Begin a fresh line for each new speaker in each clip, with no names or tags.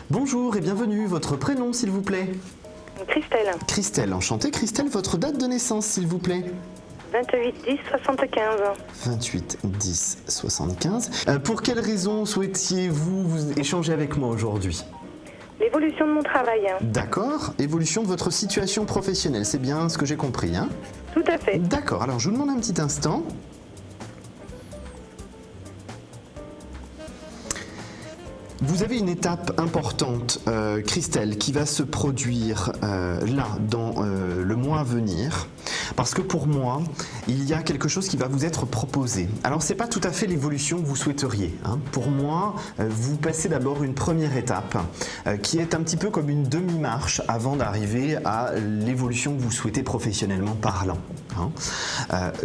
Bonjour et bienvenue, votre prénom s'il vous plaît?
Christelle,
Christelle, enchantée. Christelle, votre date de naissance s'il vous plaît?
28-10-75.
28-10-75. Pour quelle raison souhaitiez-vous vous échanger avec moi aujourd'hui?
L'évolution de mon travail.
D'accord, évolution de votre situation professionnelle, c'est bien ce que j'ai compris, hein?
Tout à fait.
D'accord, alors je vous demande un petit instant. Vous avez une étape importante, Christelle, qui va se produire là, dans le mois à venir. Parce que pour moi, il y a quelque chose qui va vous être proposé. Alors, ce n'est pas tout à fait l'évolution que vous souhaiteriez, hein. Pour moi, vous passez d'abord une première étape qui est un petit peu comme une demi-marche avant d'arriver à l'évolution que vous souhaitez professionnellement parlant, hein.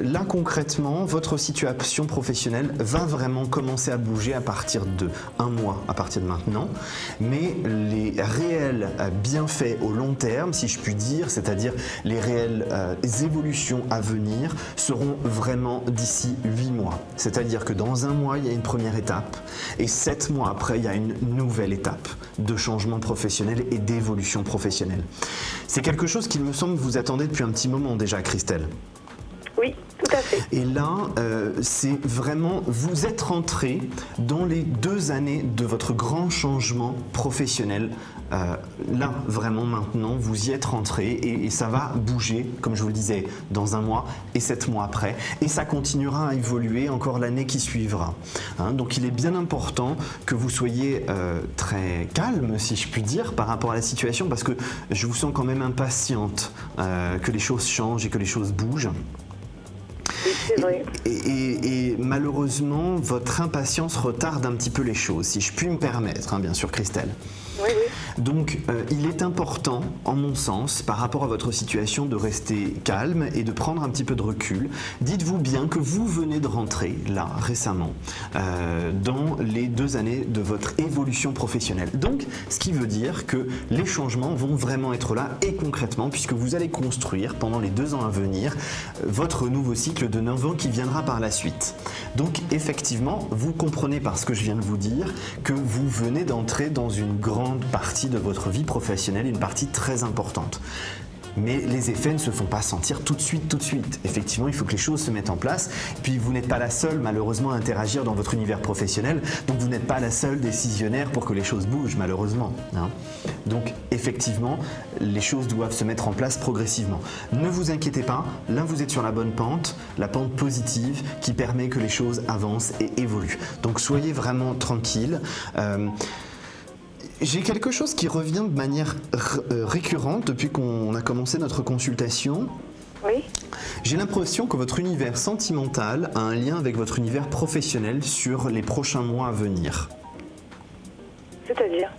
Là, concrètement, votre situation professionnelle va vraiment commencer à bouger à partir de un mois, à partir de maintenant. Mais les réels bienfaits au long terme, si je puis dire, c'est-à-dire les réelles évolutions à venir seront vraiment d'ici 8 mois. C'est-à-dire que dans un mois, il y a une première étape et 7 mois après, il y a une nouvelle étape de changement professionnel et d'évolution professionnelle. C'est quelque chose qu'il me semble que vous attendez depuis un petit moment déjà, Christelle.
Oui, tout à fait.
Et là, c'est vraiment, vous êtes rentré dans les 2 années de votre grand changement professionnel. Là, vraiment maintenant, vous y êtes rentré et ça va bouger, comme je vous le disais, dans un mois et 7 mois après. Et ça continuera à évoluer encore l'année qui suivra, hein. Donc il est bien important que vous soyez très calme, si je puis dire, par rapport à la situation, parce que je vous sens quand même impatiente que les choses changent et que les choses bougent.
C'est vrai.
Et malheureusement, votre impatience retarde un petit peu les choses, si je puis me permettre, hein, bien sûr, Christelle.
Oui, oui.
Donc, il est important, en mon sens, par rapport à votre situation, de rester calme et de prendre un petit peu de recul. Dites-vous bien que vous venez de rentrer, là, récemment, dans les 2 années de votre évolution professionnelle. Donc, ce qui veut dire que les changements vont vraiment être là et concrètement, puisque vous allez construire, pendant les 2 ans à venir, votre nouveau cycle de 9 ans qui viendra par la suite. Donc, effectivement, vous comprenez par ce que je viens de vous dire que vous venez d'entrer dans une grande partie de votre vie professionnelle, une partie très importante. Mais les effets ne se font pas sentir tout de suite, tout de suite. Effectivement, il faut que les choses se mettent en place. Et puis, vous n'êtes pas la seule, malheureusement, à interagir dans votre univers professionnel. Donc, vous n'êtes pas la seule décisionnaire pour que les choses bougent, malheureusement, hein. Donc, effectivement, les choses doivent se mettre en place progressivement. Ne vous inquiétez pas, là, vous êtes sur la bonne pente, la pente positive qui permet que les choses avancent et évoluent. Donc, soyez vraiment tranquille. J'ai quelque chose qui revient de manière récurrente depuis qu'on a commencé notre consultation.
Oui.
J'ai l'impression que votre univers sentimental a un lien avec votre univers professionnel sur les prochains mois à venir.
C'est-à-dire?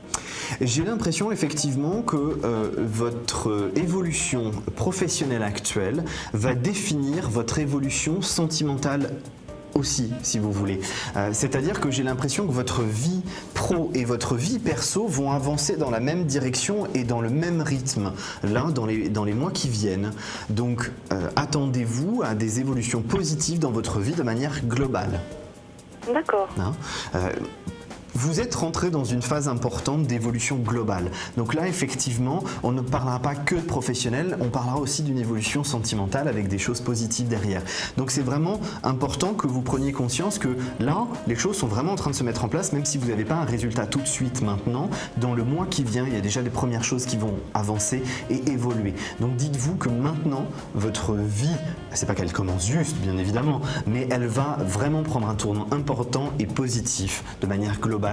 J'ai l'impression effectivement que votre évolution professionnelle actuelle va définir votre évolution sentimentale aussi, si vous voulez. C'est-à-dire que j'ai l'impression que votre vie pro et votre vie perso vont avancer dans la même direction et dans le même rythme, là, dans les mois qui viennent. Donc, attendez-vous à des évolutions positives dans votre vie de manière globale.
D'accord.
Hein, vous êtes rentré dans une phase importante d'évolution globale. Donc là, effectivement, on ne parlera pas que de professionnel, on parlera aussi d'une évolution sentimentale avec des choses positives derrière. Donc c'est vraiment important que vous preniez conscience que là, les choses sont vraiment en train de se mettre en place, même si vous n'avez pas un résultat tout de suite maintenant. Dans le mois qui vient, il y a déjà des premières choses qui vont avancer et évoluer. Donc dites-vous que maintenant, votre vie, c'est pas qu'elle commence juste, bien évidemment, mais elle va vraiment prendre un tournant important et positif de manière globale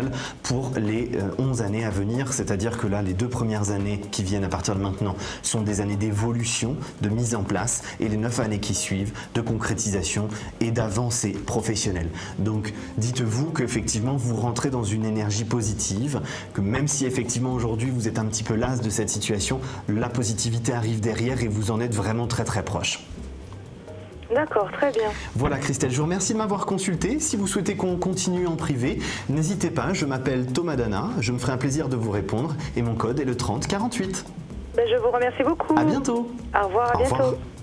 pour les 11 années à venir, c'est-à-dire que là, les 2 premières années qui viennent à partir de maintenant sont des années d'évolution, de mise en place, et les 9 années qui suivent de concrétisation et d'avancée professionnelle. Donc, dites-vous qu'effectivement, vous rentrez dans une énergie positive, que même si effectivement aujourd'hui vous êtes un petit peu las de cette situation, la positivité arrive derrière et vous en êtes vraiment très très proche.
D'accord, très bien.
Voilà Christelle, je vous remercie de m'avoir consulté. Si vous souhaitez qu'on continue en privé, n'hésitez pas, je m'appelle Thomas Dana, je me ferai un plaisir de vous répondre et mon code est le 30 48.
Ben, je vous remercie beaucoup.
À bientôt.
Au revoir, à
Au
bientôt.
revoir.